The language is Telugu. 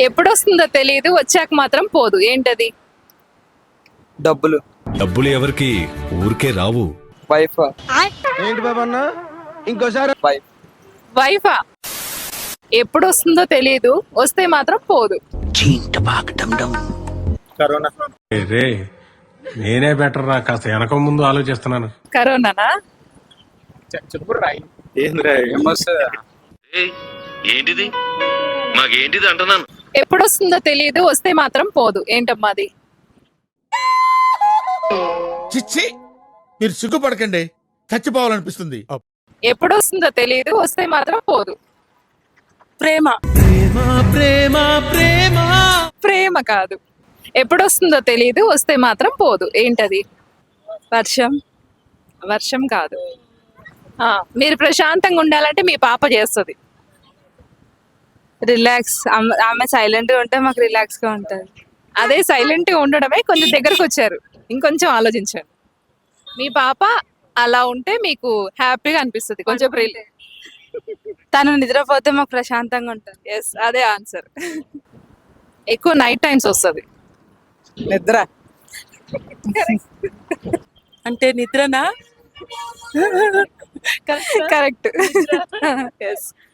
ఎప్పుడు వస్తుందో తెలియదు, వచ్చాక మాత్రం పోదు. ఏంటది? డబ్బులు. డబ్బులు ఎవరికి ఊరికే రావు. వైఫ్. ఏంటి బాబన్న ఇంకోసారి? వైఫ్. వైఫా? ఎప్పుడు వస్తుందో తెలియదు, వస్తే మాత్రం పోదు. కరోనా. రే నేనే బెటర్ రా, కాస్త వెనక ముందు ఆలోచిస్తున్నాను. కరోనానా? చెప్పు రాయి. ఏంద్రా ఏమొస్తుందా? ఏంటిది మాకేంటిది అంటున్నాను. ఎప్పుడు వస్తుందో తెలియదు, వస్తే మాత్రం పోదు. ఏంటమ్మా అది? చిచ్చి, మీరు సిగ్గుపడకండి, చచ్చిపోవాలనిపిస్తుంది. ఎప్పుడు వస్తుందో తెలియదు, వస్తే మాత్రం పోదు. ప్రేమ. ప్రేమ కాదు. ఎప్పుడు వస్తుందో తెలియదు, వస్తే మాత్రం పోదు. ఏంటది? వర్షం. వర్షం కాదు. మీరు ప్రశాంతంగా ఉండాలంటే మీ పాప చేస్తుంది. రిలాక్స్. ఆమె సైలెంట్ గా ఉంటే మాకు రిలాక్స్ గా ఉంటది. అదే సైలెంట్ గా ఉండడమే. కొంచెం దగ్గరకు వచ్చారు, ఇంకొంచెం ఆలోచించారు. మీ పాప అలా ఉంటే మీకు హ్యాపీగా అనిపిస్తుంది. కొంచెం తను నిద్రపోతే మాకు ప్రశాంతంగా ఉంటది. ఎస్, అదే ఆన్సర్. ఎక్కువ నైట్ టైమ్స్ వస్తుంది. నిద్ర. అంటే నిద్రనా? కరెక్ట్. ఎస్,